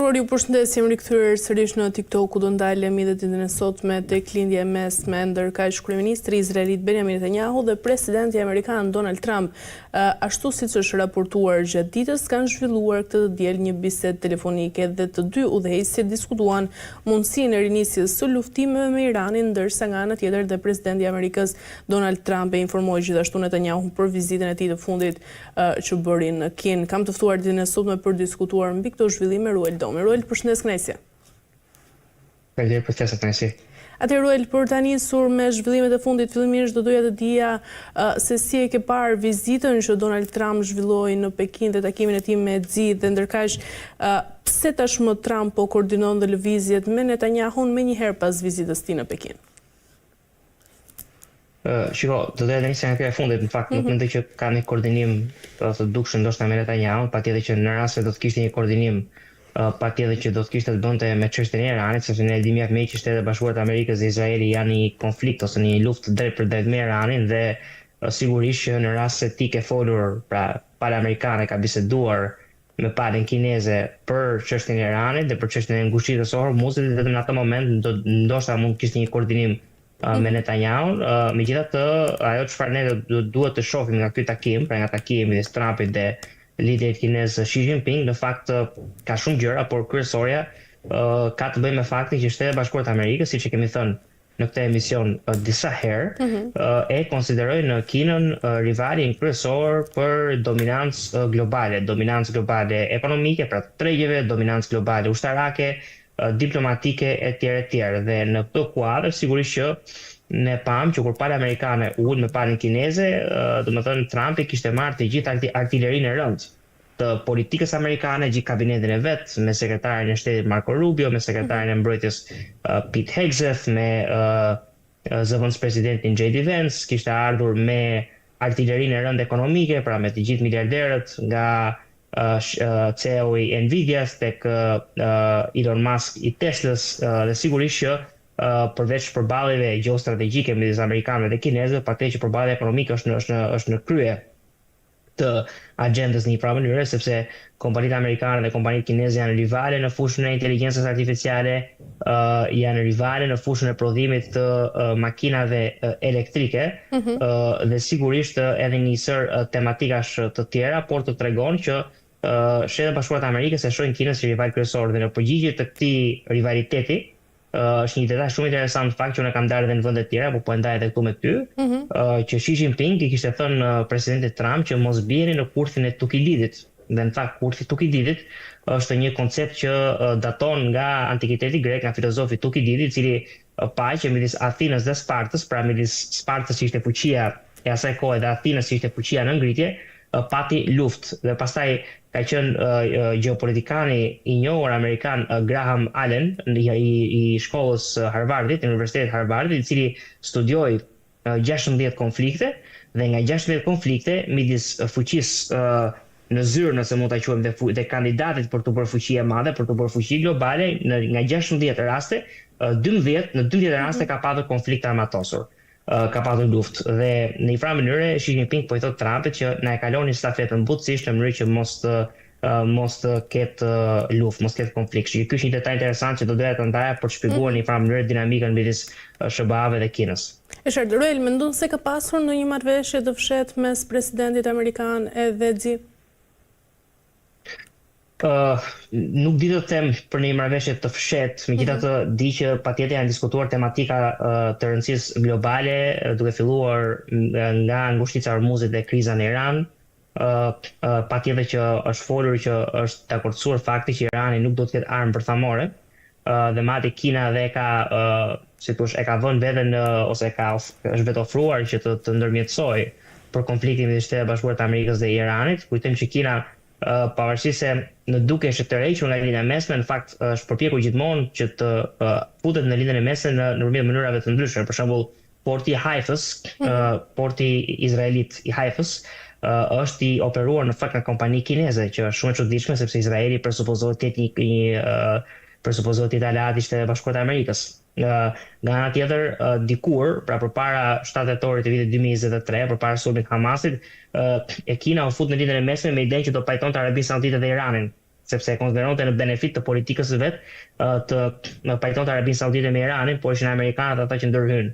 dashur, ju përshëndes, jemi rikthyer sërish në TikTok, ku do ndalemi dhe ditën e sotme tek lindja e mesme ndër kaq kryeministri izraelit Benjamin Netanyahu dhe presidenti amerikan Donald Trump. Ashtu siç është raportuar gjatë ditës, kanë zhvilluar këtë diel një bisedë telefonike dhe të dy udhëheqësit diskutuan mundësinë e rinisjes së luftimeve me Iranin, ndërsa nga ana tjetër dhe presidenti i Amerikës Donald Trump e informoi gjithashtu Netanyahu për vizitën e tij të fundit që bëri në Kin. Kam të ftuar ditën e sotme për diskutuar mbi këto zhvillime Ruel Domi. Ruel, përshëndes Knesja. Përshëndetje, përshëndes Knesja. Atë Ruel, për ta nisur me zhvillimet e fundit, fillimisht do doja të dija se si e ke parë vizitën që Donald Trump zhvilloi në Pekin dhe takimin e tij me Xi, dhe ndërkaq pse tashmë Trump po koordinon dhe lëvizjet me Netanyahun menjëherë pas vizitës tij në Pekin? Shiko, do të nisja nga kjo e fundit, në fakt, nuk mendoj që ka një koordinim të dukshëm ndoshta me Netanyahun, patjetër që në rast se do të kishte një koordinim, patjetër që do të kishte të bënte me çështjen e Iranit, sepse ne e dimë më që Shtetet Bashkuara të Amerikës dhe Izraeli janë një konflikt ose një luftë drejt për drejt me Iranin, dhe sigurisht që në rast se ti ke folur, pra palë amerikane ka biseduar me palën kineze për çështjen e Iranit dhe për çështjen e ngushëllisjes së Hormuzit, vetëm në atë moment ndoshta mund të kishte një koordinim me Netanyahun. Megjithatë, ajo çfarë ne duhet të shohim nga ky takim, pra nga takimi midis Trumpit dhe liderit kinez Xi Jinping, në fakt ka shumë gjëra, por kryesorja ka të bëjë me faktin që Shtetet Bashkuara të Amerikës, siç e kemi thënë në këtë emision disa herë, e konsiderojnë Kinën rivalin kryesor për dominancë globale ekonomike, pra tregjeve, dominancë globale ushtarake, diplomatike etj. Dhe në këtë kuadër sigurisht që ne pam që kur palë amerikane ulën me palën kineze, domethënë Trumpi kishte marrë të gjithë artillerinë e rëndë të politikës amerikane, gjithë kabinetin e vet, me sekretarin e shtetit Marco Rubio, me sekretarin e mbrojtjes Pete Hegseth, me zëvendës presidentin JD Vance, kishte ardhur me artillerinë e rëndë ekonomike, pra me të gjithë miliarderët, nga CEO i Nvidias tek Elon Musk i Teslas, dhe sigurisht që përveç përballjeve gjeostrategjike midis amerikanëve dhe kinezëve, patjetër që përballja ekonomike është në krye të agjendës në një farë mënyrë, sepse kompanitë amerikane dhe kompanitë kineze janë rivale në fushën e inteligjencës artificiale, janë rivale në fushën e prodhimit të makinave elektrike, dhe sigurisht edhe një sër tematikash të tjera, por të tregon që Shtetet Bashkuara të Amerikës e shohin Kinën si rival kryesor, dhe në përgjigje të këtij rivaliteti është një detaj shumë interesant fakt që unë kam ndarë edhe në vende të tjera, por po e ndaj edhe këtu me ty, që Xi Jinping i kishte thënë presidentit Trump që mos bijeni në kurthin e Tukididit. Dhe në fakt kurthi i Tukididit është një koncept që daton nga antikiteti grek, nga filozofi Tukididi, i cili pa që midis Athinës dhe Spartës, pra midis Spartës që ishte fuqia e asaj kohe dhe Athinës që ishte fuqia në ngritje, pati luftë, dhe pastaj ka qenë geopolitikani i njohur amerikan Graham Allen i shkollës Harvardit, Universitetit Harvardit, i cili studioi 16 konflikte, dhe nga 16 konflikte midis fuqisë në zyrë, nëse mund ta quajmë, dhe kandidatit për të bërë fuqi e madhe, për të bërë fuqi globale, nga 16 raste, 12 raste ka pasur konflikt armatosur. Ka pasur luftë, dhe në një farë mënyrë Xi Jinping po i thot Trumpit që na e kaloni stafetën butësisht në mënyrë që mos të ketë luftë, mos ketë konflikt. Ky është një detaj interesant që do doja ta ndaja për të shpjeguar në një farë mënyrë dinamikën midis SBA-ve dhe Kinës. E qartë, Ruel, mendon se ka pasur ndonjë marrëveshje të fshehtë mes presidentit amerikan edhe Xi? Nuk di të them për një marrëveshje të fshehtë, megjithatë di që patjetër janë diskutuar tematika të rëndësisë globale, duke filluar nga ngushëllisja e Hormuzit dhe kriza në Iran. Patjetër që është folur që është dakordsuar fakti që Irani nuk do të ketë armë bërthamore, dhe madje Kina dhe si thua, e ka vënë veten ose është vetë ofruar që të ndërmjetësojë për konfliktin midis Shtetit Bashkuar të Amerikës dhe Iranit. Kujtojmë që Kina, pavarësisht se në duke është tërhequr nga linja e mesme, në fakt është përpjekur gjithmonë që të futet në linjën e mesme nëpërmjet mënyrave të ndryshme. Për shembull, porti i Haifës, porti izraelit i Haifës, është i operuar në fakt nga kompani kineze, që është shumë e çuditshme sepse Izraeli presupozohet të jetë aleat i Shtetit Bashkuar të Amerikës. Nga ana tjetër, dikur, pra përpara 7 tetorit të vitit 2023, përpara sulmit Hamasit, Kina u fut në linjën e mesme me idenë që do pajtonte Arabinë Saudite dhe Iranin. sepse e konsideronte në benefit të politikës së vet të pajtonte Arabinë Saudite me Iranin, por ishin amerikanët ata që ndërhyjnë.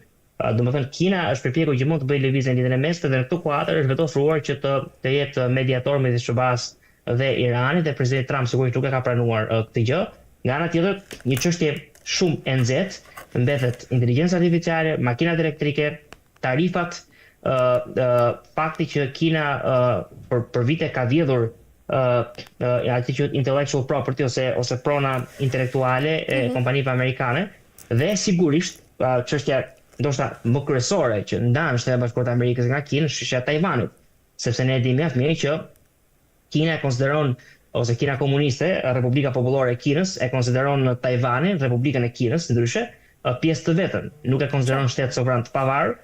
Domethënë Kina është përpjekur gjithmonë të bëjë lëvizje në lidhjen e mesme dhe në këtë kuadër është vetë ofruar që të jetë mediator midis SBA-s dhe Iranit, dhe presidenti Trump sigurisht nuk e ka pranuar këtë gjë. Nga ana tjetër, një çështje shumë e nxehtë mbetet inteligjenca artificiale, makinat elektrike, tarifat, fakti që Kina për vite ka vjedhur atë që intellectual property ose prona intelektuale e kompanive amerikane, dhe sigurisht çështja ndoshta më kryesore që ndan Shtetet Bashkuara të Amerikës nga Kinë është çështja e Tajvanit, sepse ne dimë mjaft mirë që Kina e konsideron, ose Kina komuniste, Republika Popullore e Kinës e konsideron Tajvanin, Republikën e Kinës, ndryshe, pjesë të vetën, nuk e konsideron shtet sovran të pavarur.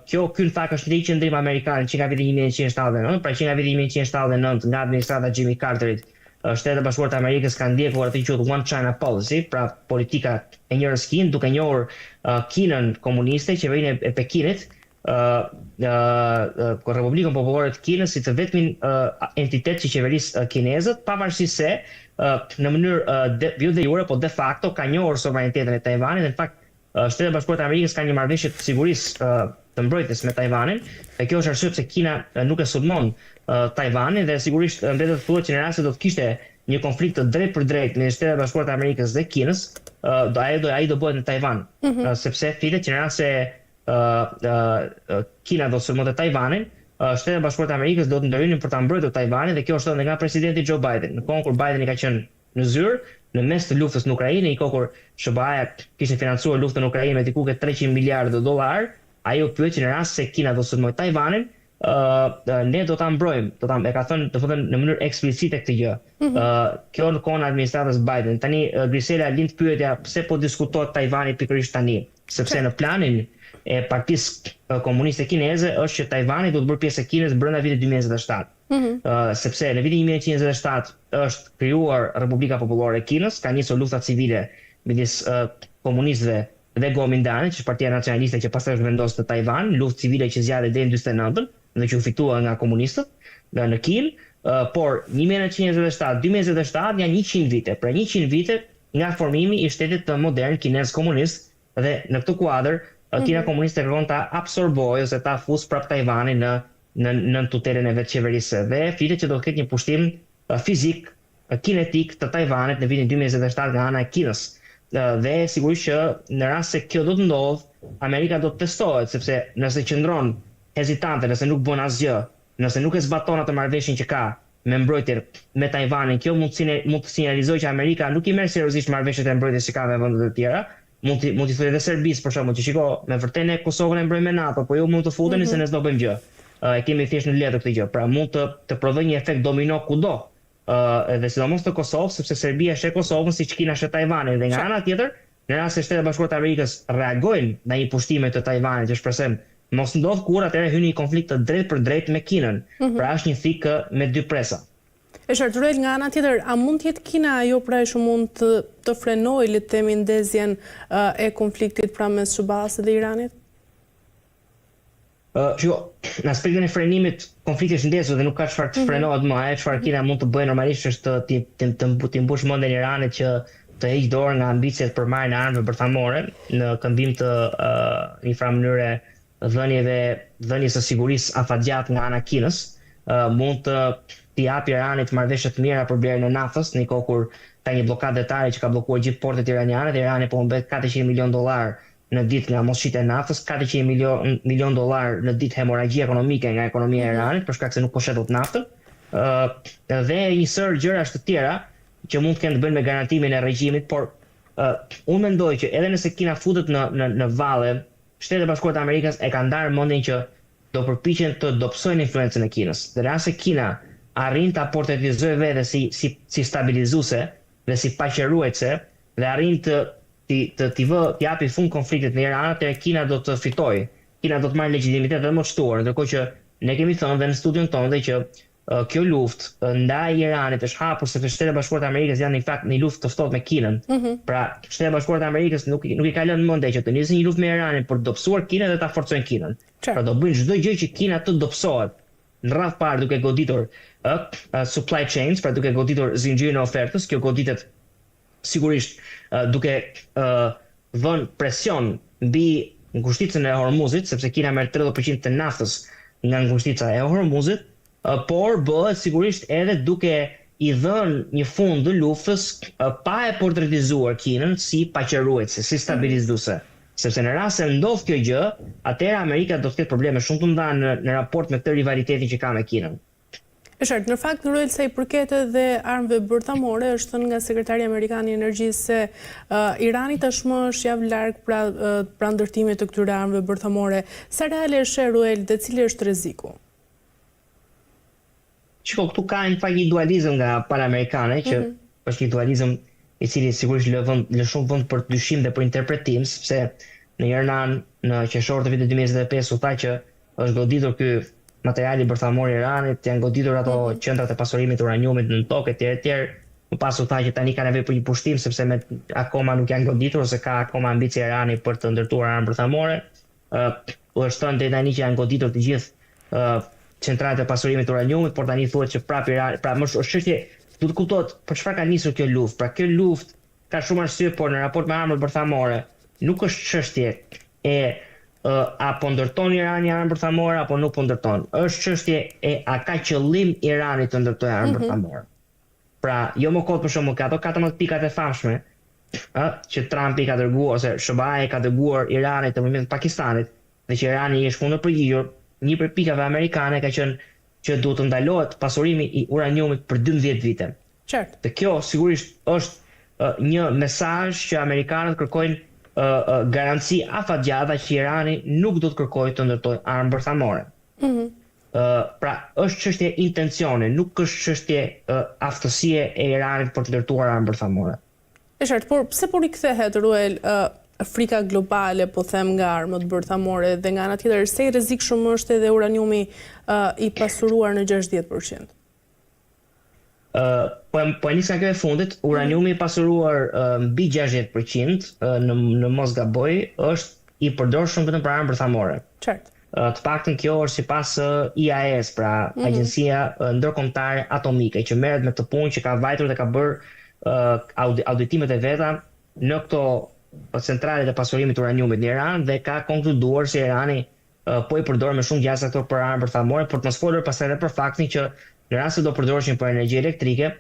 Ky në fakt është një qendrim amerikan që nga viti 1979, pra që nga viti 1979 nga administrata Jimmy Carterit, Shtetet Bashkuara të Amerikës kanë ndjekur atë që quhet One China Policy, pra politika e njërës Kinë, duke njohur Kinën komuniste, qeverinë e Pekinit, Republikën Popullore të Kinës si të vetmin entitet që qeverisë kinezët, pavarësisht se në mënyrë jo de jure, po de facto ka njohur sovranitetin e Tajvanit. Në fakt, Shtetet Bashkuara të Amerikës kanë një marrëveshje të sigurisë të mbrojtjes me Tajvanin, dhe kjo është arsye pse Kina nuk e sulmon Tajvanin, dhe sigurisht mbetet thuhet që në rast se do të kishte një konflikt të drejtë për drejtë midis Shtetet Bashkuara të Amerikës dhe Kinës, ai do bëhet në Tajvan, sepse fitet që në rast se Kina do sulmonte Tajvanin, Shtetet Bashkuara të Amerikës do të ndërhynin për ta mbrojtur Tajvanin, dhe kjo është edhe nga presidenti Joe Biden. Në kohën kur Biden i ka qenë në zyrë, në mes të luftës në Ukrainë, i kohë kur SBA kishte financuar luftën në Ukrainë me diku ke $300 miliardë, ai u pyet që në rast se Kina do sulmojë Tajvanin, ne do ta mbrojmë, e ka thënë në mënyrë eksplicite këtë gjë. Kjo në kohën e administratës Biden. Tani Grisela lind pyetja pse po diskutohet Tajvani pikërisht tani, sepse në planin e Partisë Komuniste Kineze është që Tajvani do të bërë pjesë e Kinës brenda vitit 2027. Sepse në vitin 1927 është krijuar Republika Popullore e Kinës, ka nisur lufta civile midis komunistëve dhe Kuomintanit, që është Partia Nacionaliste që pastaj është vendosur në Tajvan, luftë civile që zgjatej deri në 49-ën dhe që u fitua nga komunistët në Kinë, por 1927-2027 janë 100 vite. Pra 100 vite nga formimi i shtetit të modern kinez komunist, dhe në këtë kuadër Kina komuniste kërkon ta absorbojë ose ta fusë prap Tajvanin në tutelën e vetë qeverisë, dhe fitet që do të ketë një pushtim fizik, kinetik të Tajvanit në vitin 2027 nga ana e Kinës. Dhe sigurisht që në rast se kjo do të ndodh, Amerika do të testohet, sepse nëse qëndron hezitante, nëse nuk bën asgjë, nëse nuk e zbaton atë marrëveshjen që ka me mbrojtjen me Tajvanin, kjo mund të sinjalizojë që Amerika nuk i merr seriozisht marrëveshjet e mbrojtjes që ka me vendet e tjera. Mund t'i thotë edhe Serbisë për shembull, që shiko, me vërtetë ne Kosovën e mbrojmë me NATO, po ju mund të futeni se ne s'do bëjmë gjë. E kemi thjesht në letër këtë gjë. Pra mund të prodhojë një efekt domino kudo. Edhe sidomos të Kosovë, sepse Serbia sheh Kosovën siç Kina sheh Tajvanin, dhe nga ana tjetër, në rast se Shtetet Bashkuara të Amerikës reagojnë ndaj një pushtime të Tajvanit, që shpresojmë mos ndodh kur, atëherë hyn një konflikt të drejtë për drejtë me Kinën. Pra është një thikë me dy presa. E Arturel, nga ana tjetër, a mund të jetë Kina ajo pra që mund të frenojë, le të themi, ndezjen e konfliktit pra mes SBA-s dhe Iranit? Në aspektin e frenimit, konflikti është ndezur dhe nuk ka çfarë të frenohet më. Ajo çfarë Kina mund të bëjë normalisht është të mbush mendjen e Iranit që të heqë dorë nga ambicet për marrjen e armëve bërthamore në këmbim të një farë mënyre dhënies së sigurisë afatgjat nga ana e Kinës. Mund t'i japi Iranit marrëveshje të mira për blerjen e naftës, në një kohë kur ka një bllokadë detare që ka bllokuar gjithë portet iraniane, dhe Irani po mbet $400 milion në ditë nga mosshitja e naftës, $400 milion në ditë hemorragji ekonomike nga ekonomia e Iranit për shkak se nuk po shet dot naftën. Dhe një sër gjërash të tjera që mund të kenë të bëjnë me garantimin e regjimit, por unë mendoj që edhe nëse Kina futet në valle, Shtetet Bashkuara të Amerikës e kanë ndarë mendjen që do përpiqen të dobësojnë influencën e Kinës. Dhe nëse Kina arrin ta portretizojë vete si stabilizuese dhe si paqëruese, dhe arrin të japi fund konfliktit në Iran, atëherë Kina do të fitojë. Kina do të marrë legjitimitet dhe më të shtuar, ndërkohë që ne kemi thënë dhe në studion tonë që kjo luftë ndaj Iranit është hapur sepse Shtetet Bashkuara të Amerikës janë në fakt në luftë të ftohtë me Kinën. Pra, Shtetet Bashkuara të Amerikës nuk i ka lënë mendje që të nisë një luftë me Iranin për të dobësuar Kinën dhe ta forcojnë Kinën. Pra do bëjnë çdo gjë që Kina të dobësohet në radh parë duke goditur supply chains, pra duke goditur zinxhirin e ofertës, kjo goditet sigurisht duke vënë presion mbi ngushticën e Hormuzit, sepse Kina merr 30% të naftës nga ngushtica e Hormuzit, por bëhet sigurisht edhe duke i dhënë një fund të luftës pa e portretizuar Kinën si paqëruese, si stabilizuese. Sepse në rast se ndodh kjo gjë, atëherë Amerika do të ketë probleme shumë të mëdha në raport me këtë rivalitetin që ka me Kinën. E qartë, në fakt Ruel, sa i përket edhe armëve bërthamore, është thënë nga sekretari amerikan i energjisë se Irani tashmë është javë larg pra ndërtimit të këtyre armëve bërthamore. Sa reale është Ruel dhe cili është rreziku? Shiko, këtu ka në fakt një dualizëm nga panamerikane, që është një dualizëm i cili sigurisht lë shumë vend për dyshim dhe për interpretim, sepse në njërin anë në qershor të vitit 2025 u tha që është goditur ky materiali bërthamor i Iranit, janë goditur ato qendrat e pasurimit të uraniumit në tokë etj. Më pas u tha që tani ka nevojë për një pushtim sepse akoma nuk janë goditur ose ka akoma ambicie Irani për të ndërtuar armë bërthamore. U është thënë deri tani që janë goditur të gjithë centralet e pasurimit të uraniumit, por tani thuhet që prapë Irani, pra më është çështje, duhet të kuptohet për çfarë ka nisur kjo luftë. Pra kjo luftë ka shumë arsye, por në raport me armët bërthamore nuk është çështje e apo ndërton Irani armë bërthamore apo nuk po ndërton. Është çështje e a ka qëllim Irani të ndërtojë armë bërthamore. Pra, jo më kot për shembull ka ato 14 pikat e famshme, që Trumpi ka dërguar ose SBA ka dërguar Iranit në mënyrë të Pakistanit, dhe që Irani është kundër përgjigjur. Një për pikave amerikane ka qenë që duhet të ndalohet pasurimi i uraniumit për 12 vite. Qartë. Dhe kjo sigurisht është një mesazh që amerikanët kërkojnë garanci afatgjata që Irani nuk do të kërkojë të ndërtojë armë bërthamore. Pra është çështje intencioni, nuk është çështje aftësie e Iranit për të ndërtuar armë bërthamore. E qartë, por pse po rikthehet Ruel frika globale, po them, nga armët bërthamore dhe nga ana tjetër se i rrezikshëm është edhe uraniumi i pasuruar në 60%? Po nis nga kjo e fundit, uraniumi i pasuruar mbi 60% në mos gaboj është i përdorshëm vetëm për armë bërthamore. Qartë. Të paktën kjo është sipas IAEA, pra Agjencia Ndërkombëtare Atomike, që merret me këtë punë, që ka vajtur dhe ka bërë auditimet e veta në këto centralet e pasurimit të uraniumit në Iran dhe ka konkluduar se Irani po i përdor me shumë gjasa këto për armë bërthamore, por të mos folur pastaj edhe për faktin që në rast se do përdoreshin për energji elektrike,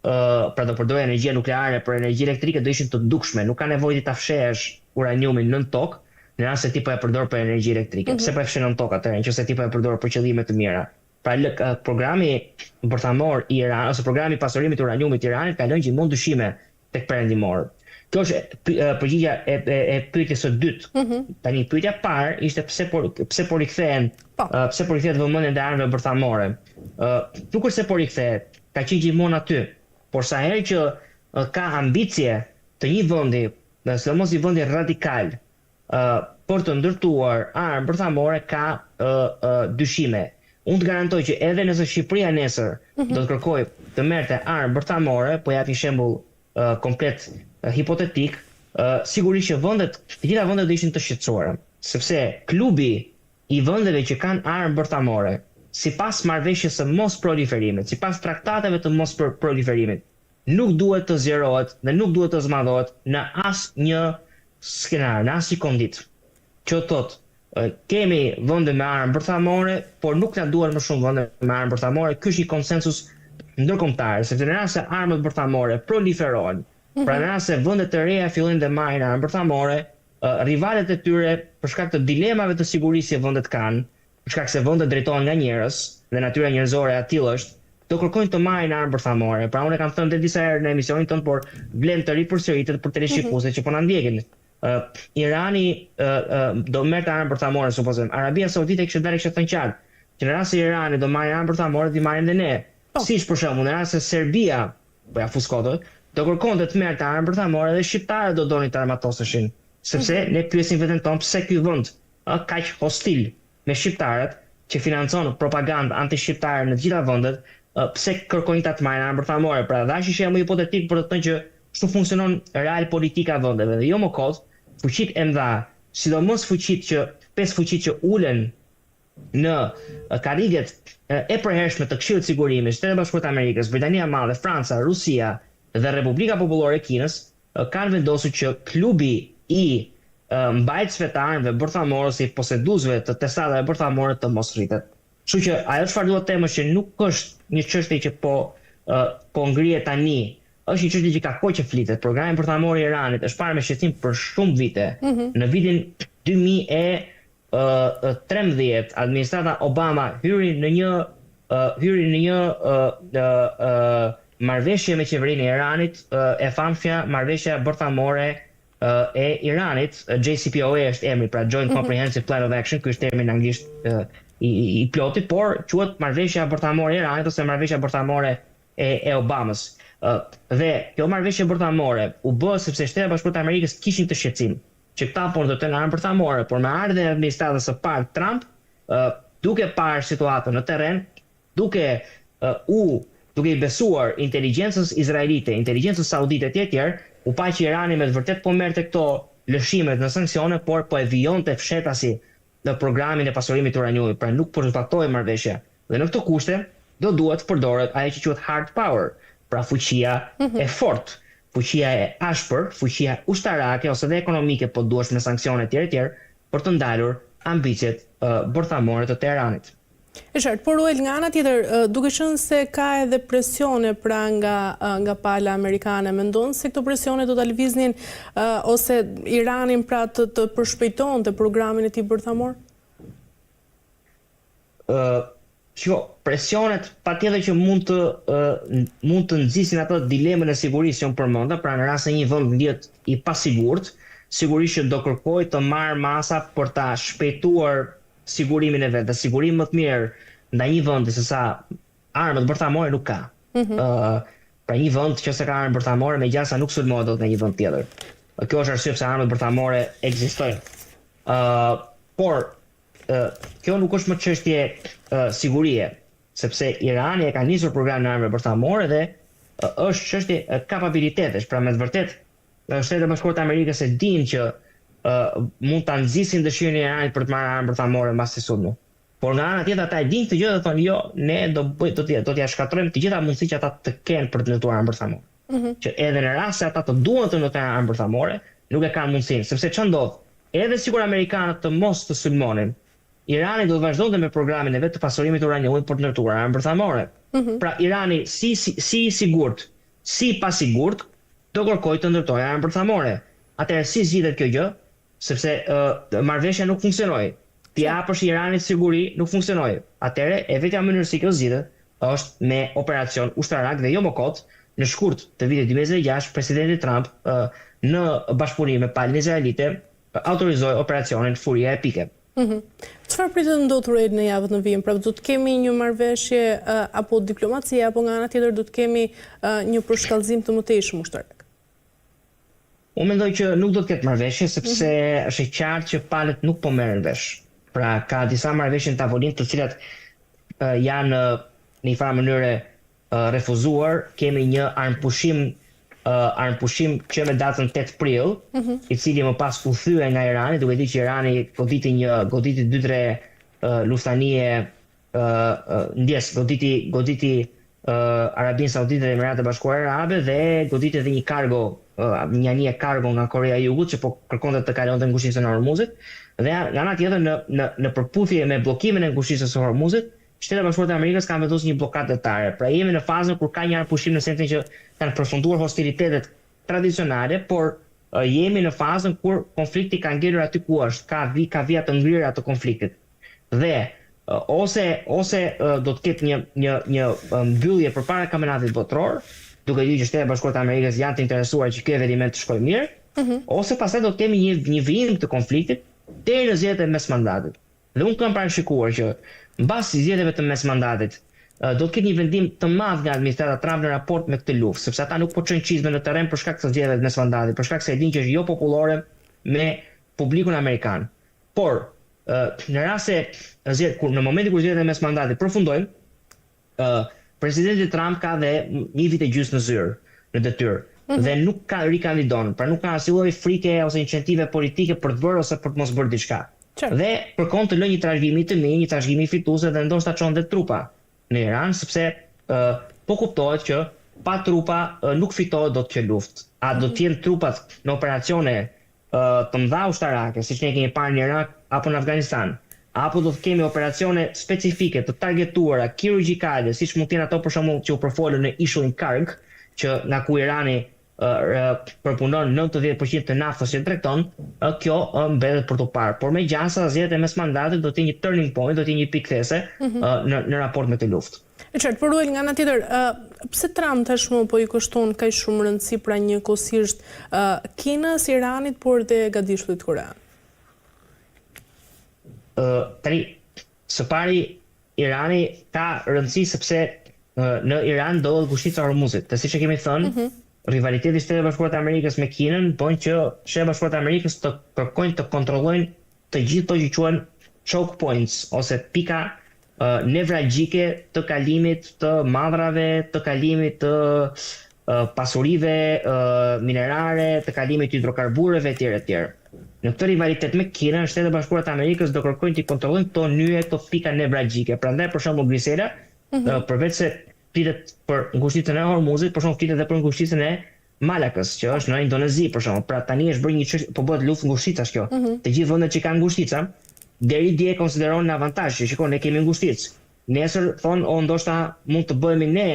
pra do përdorin energji nukleare për energji elektrike, do ishin të dukshme, nuk ka nevojë ta fshehesh uraniumin nën tokë, në rast se ti po e përdor për energji elektrike. Pse po e fshin nën tokë atëherë, nëse ti po e përdor për qëllime të mira? Pra programi bërthamor i Iran ose programi i pasurimit të uraniumit i Iranit ka lënë gjithmonë dyshime tek perëndimorët. Kjo është përgjigja e pyetjes së dytë. Tani pyetja e parë ishte pse po rikthehet vëmendja ndaj armëve bërthamore. Nuk është se po rikthehet, ka qenë gjithmonë aty. Por sa herë që ka ambicie të një vendi, sidomos një vendi radikal, për të ndërtuar armë bërthamore, ka dyshime. Unë të garantoj që edhe nëse Shqipëria nesër do të kërkojë të merrte armë bërthamore, po jap një shembull komplet hipotetik, sigurisht që të gjitha vendet do ishin të shqetësuara, sepse klubi i vendeve që kanë armë bërthamore, sipas marrëveshjes së mos proliferimit, sipas traktateve të mos proliferimit, nuk duhet të zgjerohet dhe nuk duhet të zmadhohet në asnjë skenar, në asnjë kondit. Që thotë kemi vende me armë bërthamore, por nuk na duhen më shumë vende me armë bërthamore. Ky është një konsensus ndërkombëtar, sepse në rast se armët bërthamore proliferohen, pra në rast se vendet të reja fillojnë të marrin armë bërthamore, rivalet e tyre për shkak të dilemave të sigurisë që vendet kanë, për shkak se vendet drejtohen nga njerëz dhe natyra njerëzore e tillë është, do kërkojnë të marrin armë bërthamore. Pra unë kam thënë disa herë në emisionin tonë, por vlen të ripërsëritet për teleshikuesit që po na ndjekin. Irani do merrte armë bërthamore, supozojmë. Arabia Saudite kishte thënë qartë që në rast se Irani do marrë armë bërthamore, do marrin dhe ne. Siç për shembull në rast se Serbia, po ja fuskohet, do kërkonte të merrte armë bërthamore dhe shqiptarët do donin të armatoseshin, sepse ne pyesim veten tonë pse ky vend kaq hostil me shqiptarët, që financon propagandë anti-shqiptare në të gjitha vendet, pse kërkojnë ta të marrin armë bërthamore. Pra dashi shembull hipotetik për të thënë që kështu funksionon real politika e vendeve dhe jo më kot, fuqitë e mëdha, sidomos pesë fuqitë që ulen në karriget e përhershme të Këshillit të Sigurimit, Shtetet e Bashkuara të Amerikës, Britania e Madhe, Franca, Rusia dhe Republika Popullore e Kinës kanë vendosur që klubi i mbajtësve të armëve bërthamore si poseduesve të testatave bërthamore të mos rritet. Kështu që ajo çfarë duhet të them është që nuk është një çështje që po ngrihet tani, është një çështje që ka kohë që flitet. Programi bërthamor i Iranit është parë me shqetësim për shumë vite. Në vitin 2013 administrata Obama hyri në një marrëveshje me qeverinë e Iranit, e famshme marrëveshja bërthamore e Iranit, JCPOA është emri, pra Joint Comprehensive Plan of Action, ky është termi në anglisht i plotit, por quhet marrëveshja bërthamore e Iranit ose marrëveshja bërthamore e Obamës. Dhe kjo marrëveshje bërthamore u bë sepse Shtetet e Bashkuara të Amerikës kishin të shqetësim që këta po ndërtojnë armë bërthamore, por me ardhen e administratës së parë Trump, duke parë situatën në terren, duke i besuar inteligjencës izraelite, inteligjencës saudite etj, u pa që Irani me të vërtet po merrte këto lëshimet në sanksione, por po e vijonte fshetasi në programin e pasurimit të uraniumit, pra nuk po zbatohej marrëveshja. Dhe në këto kushte do duhet të përdoret ajo që quhet hard power, pra fuqia e fortë, fuqia e ashpër, fuqia ushtarake ose dhe ekonomike, po duhesh me sanksione etj, për të ndalur ambicjet bërthamore të Teheranit. E qartë, por nga ana tjetër, duke qenë se ka edhe presione pra nga pala amerikane, mendon se këto presione do ta lëviznin ose Iranin pra të përshpejtonte programin e tij bërthamor? Presionet patjetër që mund të nxisin ato dilemën e sigurisë që unë përmenda, pra në rast se një vend ndihet i pasigurt, sigurisht që do kërkojë të marrë masa për ta shpejtuar sigurimin e vet. Dhe sigurim më të mirë ndaj një vendi se sa armët bërthamore nuk ka. Pra një vend që se ka armë bërthamore megjithëse nuk sulmohet dot në një vend tjetër. Kjo është arsye pse armët bërthamore ekzistojnë. Por kjo nuk është më çështje sigurie, sepse Irani e ka nisur programin e armëve bërthamore dhe është çështje kapabilitetesh. Pra me të vërtet Shtetet e Bashkuara të Amerikës e dinë që mund ta nxisin dëshirën e Iranit për të marrë armë bërthamore mbas së sulmit. Por nga ana tjetër ata e dinë këtë gjë dhe thonë jo, ne do t'ja shkatrojmë të gjitha mundësitë që ata të kenë për të ndërtuar armë bërthamore. Që edhe në rast se ata të duan të ndërtojnë armë bërthamore, nuk e kanë mundësinë, sepse ç'a ndodh? Edhe sikur amerikanët të mos të sulmonin, Irani do të vazhdonte me programin e vet të pasurimit të uraniumit për të ndërtuar armë bërthamore. Pra Irani si i sigurt, si i pasigurt, do kërkojë të ndërtojë armë bërthamore. Atëherë si zgjidhet kjo gjë? Sepse marrëveshja nuk funksionoi. Ti japësh Iranit siguri, nuk funksionoi. Atëherë e vetja mënyrë si kjo zgjidhet është me operacion ushtarak dhe jo më kot. Në shkurt të vitit 2026, presidenti Trump në bashkëpunim me palën izraelite autorizoi operacionin Furia Epike. Çfarë pritet të ndodhë në javët në vijim? Pra do të kemi një marrëveshje apo diplomacie apo nga ana tjetër do të kemi një përshkallëzim të mëtejshëm ushtarak? Unë mendoj që nuk do të ketë marrëveshje sepse është e qartë që palët nuk po merren vesh. Pra ka disa marrëveshje në tavolinë të cilat janë në një farë mënyre refuzuar. Kemi një armëpushim që me datën 8 prill, i cili më pas u thye nga Irani, duke ditë që Irani goditi 2-3 luftanie ndjes, goditi Arabinë Saudite dhe Emiratet e Bashkuara Arabe dhe goditi edhe një kargo, një anije kargo nga Korea e Jugut që po kërkonte të kalonte ngushtisën e Hormuzit, dhe nga ana tjetër në përputhje me bllokimin e ngushtisës së Hormuzit, Shtetet e Bashkuara të Amerikës kanë vendosur një blokadë detare. Pra jemi në fazën kur ka një armëpushim në sensin që kanë përfunduar hostilitetet tradicionale, por jemi në fazën kur konflikti ka ngelur aty ku është, ka vija të ngrirë të konfliktit. Dhe ose do të ketë një mbyllje përpara kampionatit botror, duke ditur që Shtetet e Bashkuara të Amerikës janë të interesuar që ky eveniment të shkojë mirë, ose pastaj do të kemi një vijim të konfliktit deri në zgjedhjet e mesmandatit. Dhe unë kam parashikuar që mbas zgjedhjeve të mesmandatit do të ketë një vendim të madh nga administrata Trump në raport me këtë luftë, sepse ata nuk po çojnë çizme në terren për shkak të zgjedhjeve të mesmandatit, për shkak se e dinë që është jo popullore me publikun amerikan. Por në rast se në momentin kur zgjedhjet e mesmandatit përfundojnë, presidenti Trump ka dhe një vit e gjysmë në zyrë në detyrë dhe nuk ka rikandidon, pra nuk ka asnjë lloj frike ose incentive politike për të bërë ose për të mos bërë diçka. Qartë. Dhe kërkon të lë një trashëgimi të mirë, një trashëgimi fituese dhe ndoshta çon dhe trupa në Iran, sepse po kuptohet që pa trupa nuk fitohet dot kjo luftë. A do të jenë trupat në operacione të mëdha ushtarake, siç ne kemi parë në Irak apo në Afganistan, apo do të kemi operacione specifike të targetuara kirurgjikale, siç mund të jenë ato për shembull që u përfolën në ishullin Karg, që nga ku Irani përpunon 90% të naftës që tregton, kjo mbetet për të parë. Por megjithëse zgjedhjet e mesmandatit do të jenë një turning point, do të jenë një pikë these në raport me këtë luftë. E qartë, por Ruel, nga ana tjetër, pse Trump tashmë po i kushton kaq shumë rëndësi pra njëkohësisht Kinës, Iranit, por dhe Gadishullit Korean? Tani, së pari, Irani ka rëndësi sepse në Iran ndodhet ngushtica e Hormuzit. Dhe siç e kemi thënë, rivaliteti i Shtetit Bashkuar të Amerikës me Kinën bën që Shteti Bashkuar të Amerikës të kërkojnë të kontrollojnë të gjithë ato që quhen choke points ose pika nevralgjike të kalimit të madrave, të kalimit të pasurive minerare, të kalimit të hidrokarbureve etj. Në këtë rivalitet me Kinën, Shtetet Bashkuara të Amerikës do kërkojnë të kontrollojnë këto nyje, këto pika nevralgjike. Prandaj për shembull Grisela, përveç se flitet për ngushticën e Hormuzit, por shumë flitet edhe për ngushticën e Malakës, që është në Indonezi, për shembull. Pra tani është bërë një çështje, po bëhet luftë ngushticash kjo. Të gjithë vendet që kanë ngushtica, deri dje konsiderohen në avantazh, që shikon ne kemi ngushticë. Nesër thon, ndoshta mund të bëhemi ne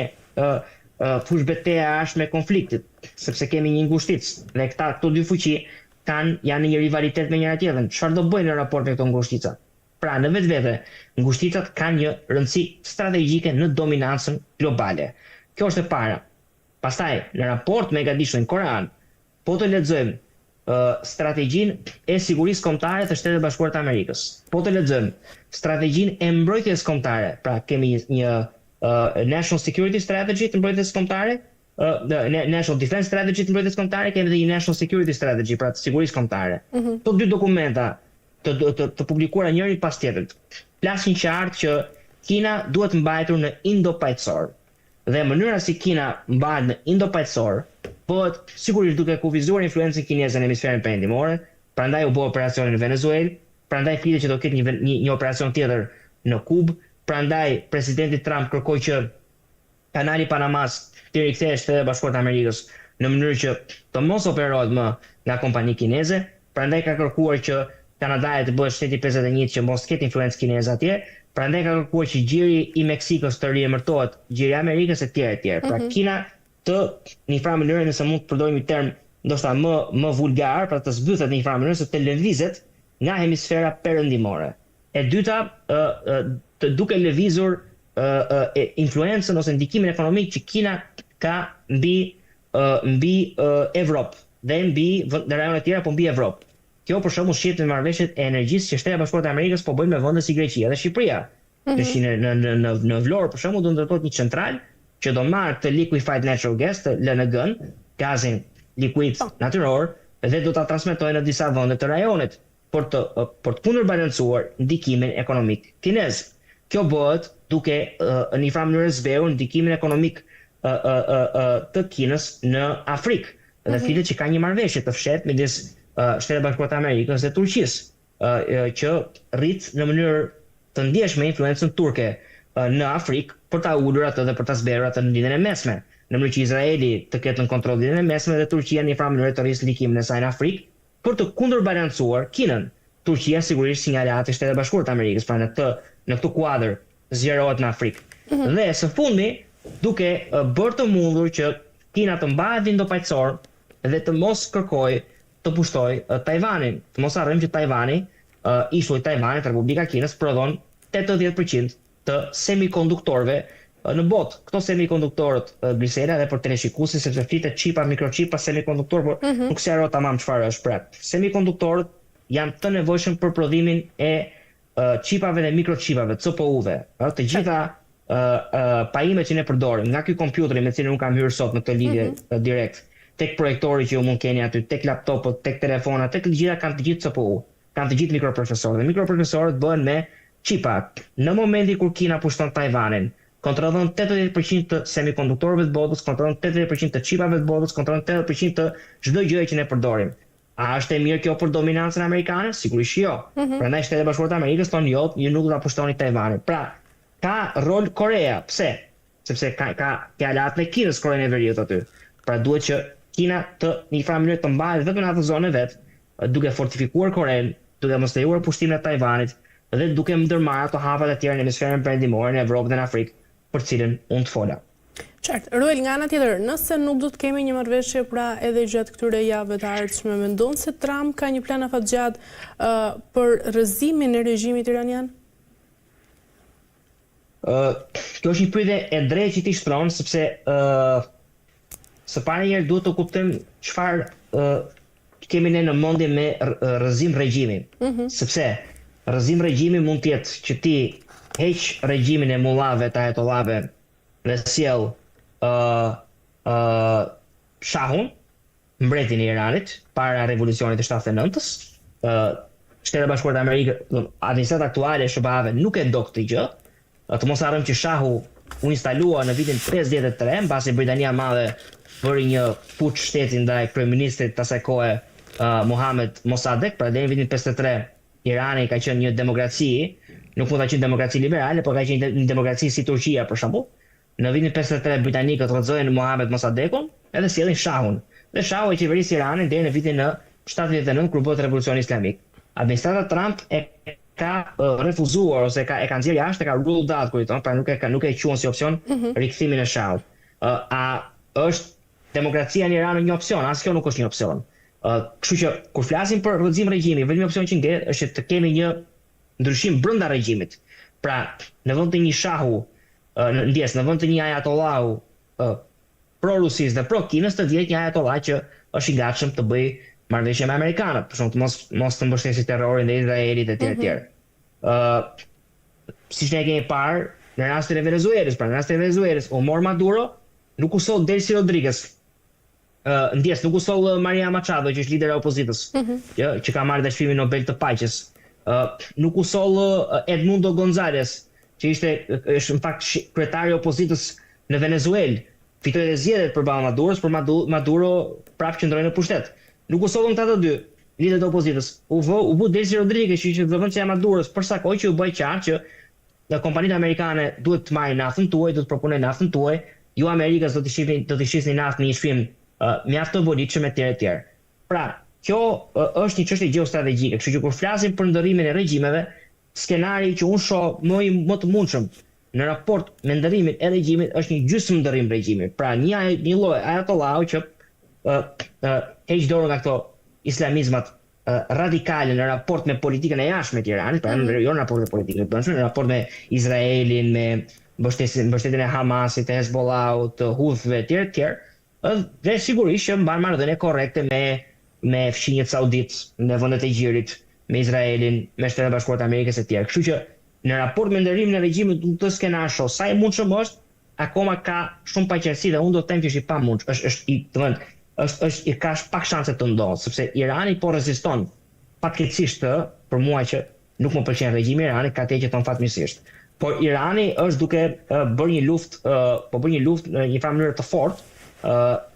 fush betejë ashme konfliktit, sepse kemi një ngushticë. Dhe këto dy fuqi janë në një rivalitet me njëra tjetrën. Çfarë do bëjnë në raport me këto ngushtica? Pra në vetvete, ngushticat kanë një rëndësi strategjike në dominancën globale. Kjo është e para. Pastaj, në raport me Gadishullin Korean, po të lexojmë strategjinë e sigurisë kombëtare të Shtetit Bashkuar të Amerikës. Po të lexojmë strategjinë e mbrojtjes kombëtare. Pra kemi një National Security Strategy të mbrojtjes kombëtare, National Defense Strategy të mbrojtjes kombëtare, kemi edhe një National Security Strategy, pra të sigurisë kombëtare. Këto dy dokumenta të publikuara njëri pas tjetrit flasin qartë që Kina duhet mbajtur në Indo-Paqësor. Dhe mënyra si Kina mbahet në Indo-Paqësor bëhet sigurisht duke kufizuar influencën kineze në hemisferin perëndimor, prandaj u bë operacioni në Venezuelë, prandaj flitet që do ketë një operacion tjetër në Kubë, prandaj presidenti Trump kërkoi që kanali Panamas të rikthehej Shtetet Bashkuara të Amerikës në mënyrë që të mos operohet më nga kompani kineze, prandaj ka kërkuar që Kanadaja të bëhet shteti 51 që mos ketë influencë kineze atje, prandaj ka kërkuar që gjiri i Meksikës të riemërtohet gjiri i Amerikës etj. Pra Kina të në një farë mënyrë, nëse mund të përdorim një term ndoshta më vulgar, pra të zbythet në një farë mënyrë se të lëvizet nga hemisfera perëndimore. E dyta, të duke lëvizur influencën ose ndikimin ekonomik që Kina ka mbi Evropë dhe mbi rajone të tjera, po mbi Evropë. Kjo për shembull shihet në marrëveshjet e energjisë që Shtetet Bashkuara të Amerikës po bëjnë me vende si Greqia dhe Shqipëria. Në Vlorë për shembull do ndërtohet një central që do marrë të liquefied natural gas, të LNG-n, gazin likuid natyror, dhe do ta transmetojë në disa vende të rajonit për të kundërbalancuar ndikimin ekonomik kinez. Kjo bëhet duke në një farë mënyrë zbehur ndikimin ekonomik të Kinës në Afrikë. Dhe flitet që ka një marrëveshje të fshehtë midis Shtetet Bashkuara të Amerikës dhe Turqisë, që rrit në mënyrë të ndjeshme influencën turke në Afrikë për ta ulur atë dhe për ta zbehur atë në lidhjen e mesme. Në mënyrë që Izraeli të ketë në kontroll lidhjen e mesme dhe Turqia në një farë mënyrë të rrisë ndikimin e saj në Afrikë për të kundërbalancuar Kinën. Turqia sigurisht sinjalat e Shtetet Bashkuara të Amerikës, pra në këtë kuadër zgjerohet në Afrikë. Dhe së fundi, duke bërë të mundur që Kina të mbahet Indo-Paqësor dhe të mos kërkojë të pushtoj Tajvanin. Të mos harrojmë që Tajvani, ishulli i Tajvanit, Republika e Kinës, prodhon 80% të semikonduktorëve në botë. Këto semikonduktorët Grisela dhe për teleshikuesin, sepse flitet qipa, mikroqipa, semikonduktor, por nuk sqaroj tamam çfarë është pra. Semikonduktorët janë të nevojshëm për prodhimin e qipave dhe mikroqipave, CPU-ve. Të gjitha pajimet që ne përdorim, nga ky kompjuteri me cilin nuk kam hyrë sot në këtë lidhje direkt, tek projektori që ju mund keni aty, tek laptopët, tek telefonat, tek të gjitha kanë të gjithë CPU, kanë të gjithë mikroprocesorët. Dhe mikroprocesorët bëhen me qipa. Në momentin kur Kina pushton Tajvanin, kontrollon 80% të semikonduktorëve të botës, kontrollon 80% të qipave të botës, kontrollon 80% të çdo gjëje që ne përdorim. A është e mirë kjo për dominancën amerikane? Sigurisht jo. Prandaj Shtetet e Bashkuara të Amerikës thonë jo, ju nuk do ta pushtoni Tajvanin. Pra, ka rol Korea. Pse? Sepse ka aleat me Kinës Korenë e Veriut aty. Pra duhet që Kina të në një farë mënyrë të mbahet vetëm në atë zonë vet, duke fortifikuar Korenë, duke mos lejuar pushtimin e Tajvanit dhe duke ndërmarrë ato hapat e tjera në hemisferin perëndimor, në Evropë dhe në Afrikë, për cilën unë të fola. Qartë, Ruel, nga ana tjetër, nëse nuk do të kemi një marrëveshje pra edhe gjatë këtyre javëve të ardhshme, mendon se Trump ka një plan afatgjatë për rrëzimin e regjimit iranian? Kjo është një pyetje e drejtë që ti shtron, sepse së pari herë duhet të kuptojmë çfarë kemi ne në mendje me rrëzim regjimin. Sepse rrëzim regjimi mund të jetë që ti heq regjimin e mullave të ajatollave dhe sjell shahun, mbretin e Iranit, para revolucionit të 79-s. Shtetet e Bashkuara të Amerikës, administrata aktuale e SBA-ve nuk e do këtë gjë. Të mos harrojmë që shahu u instalua në vitin 53, mbasi Britania e Madhe bëri një puç shteti ndaj kryeministrit të asaj kohe Mohammed Mossadegh, pra deri në vitin 53 Irani ka qenë një demokraci, nuk mund ta qenë demokraci liberale, por ka qenë një demokraci si Turqia për shembull. Në vitin 53 britanikët rrëzojnë Mohammed Mossadeghun edhe sjellin shahun. Dhe shahu e qeverisë Iranin deri në vitin 79 kur bëhet revolucioni islamik. Administrata Trump e ka refuzuar ose e ka nxjerrë jashtë, ka ruled out kujton, pra nuk e quan si opsion rikthimin e shahut. A është demokracia në Iran një opsion? As kjo nuk është një opsion. Kështu që kur flasim për rrëzim regjimi, vetëm opsion që ngjet është të kemi një ndryshim brenda regjimit. Pra, në vend të një shahu, në vend të një ajatollahu pro-Rusis dhe pro-Kinës të vjetë një ajatollah që është i gatshëm të bëj marrëveshje me amerikanët, për shkak të mos të mbështesë terrorin dhe Izraelit e tjerë. Siç ne kemi parë në rastin e Venezuelës, pra në rastin e Venezuelës u mor Maduro, nuk u soll Delcy Rodriguez. Nuk u soll Maria Machado, që është lidera e opozitës, që ka marrë dhe çmimin Nobel të paqes. Nuk u soll Edmundo González, që është në fakt kryetari i opozitës në Venezuelë, fitoi edhe zgjedhjet përballë Maduros, por Maduro prapë qëndroi në pushtet. Nuk u sollën këta të dy liderët e opozitës. U bë Delcy Rodriguez, që zëvendësja e Maduros, për sa kohë që u bë qartë që kompanitë amerikane duhet të marrin naftën tuaj, do të proponojnë naftën tuaj, ju Amerikës do të shisni naftë në një shpim mjaft të volitshëm etj. Pra, kjo është një çështje gjeostrategjike, kështu që kur flasim për ndërrimin e regjimeve, skenari që unë shoh më të mundshëm në raport me ndërrimin e regjimit është një gjysmë ndërrim regjimi. Pra, një lloj ajatollahu që heq dorë nga këto islamizmat radikale në raport me politikën e jashtme të Iranit, pra jo në raport me politikën e brendshme, në raport me Izraelin, me mbështetjen e Hamasit, të Hezbollahut, të Houthëve etj. Dhe sigurisht që mban marrëdhënie korrekte me fshinjet saudit në vendet e gjirit, me Izraelin, me Shtetet e Bashkuara të Amerikës etj. Kështu që në raport me ndërrimin e regjimit të skenar shoh sa i mundshëm është, akoma ka shumë paqërsi dhe unë do të them që është i pamundshëm, është ka pak shanse të ndodhë, sepse Irani po reziston fatkeqësisht për mua që nuk më pëlqen regjimi i Iranit, ka të që thon fatmirësisht. Por Irani është duke bërë një luftë në një farë mënyrë të fortë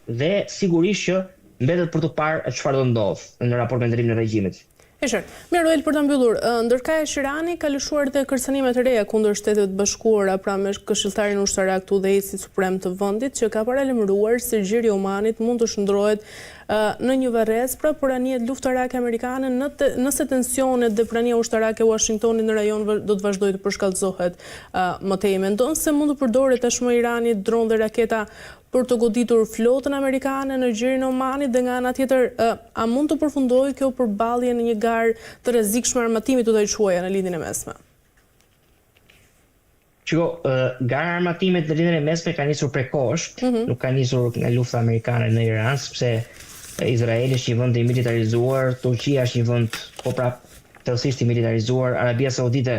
dhe sigurisht që mbetet për të parë çfarë do ndodhë në raport me ndërrimin e regjimit. E qartë. Mirë, Ruel, për ta mbyllur, ndërkaq Irani ka lëshuar dhe kërcënime të reja kundër Shtetet e Bashkuara, pra me këshilltarin ushtarak të udhëheqësit suprem të vendit, që ka paralajmëruar se xhiri i Omanit mund të shndrohet në një varrezë pra për anijet luftarake amerikane nëse tensionet dhe prania ushtarake e Washingtonit në rajon do të vazhdojë të përshkallëzohet më tej. Mendon se mund të përdoret tashmë Irani dronë dhe raketa për të goditur flotën amerikane në xhirin e Omanit, dhe nga ana tjetër a mund të përfundojë kjo përballje në një garë të rrezikshme armatimi të quaja në lindjen e mesme? Gara armatimit në lindjen e mesme ka nisur prekosh, nuk ka nisur nga lufta amerikane në Iran, sepse Izraeli është një vend i militarizuar, Turqia është një vend thellësisht i militarizuar, Arabia Saudite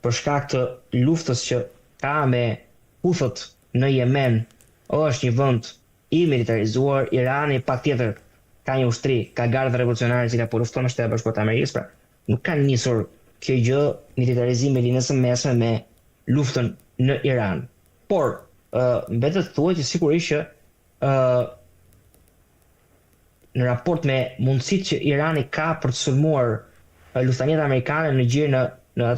për shkak të luftës që ka me Houthët në Yemen është një vend i militarizuar. Irani patjetër ka një ushtri, ka gardë revolucionare që po lufton me Shtetet e Bashkuara të Amerikës, pra nuk ka nisur kjo gjë militarizim me linjën e mesme me luftën në Iran. Por mbetet thuhet që sigurisht që në raport me mundësitë që Irani ka për të sulmuar lufthanjet amerikane në gjirë në atë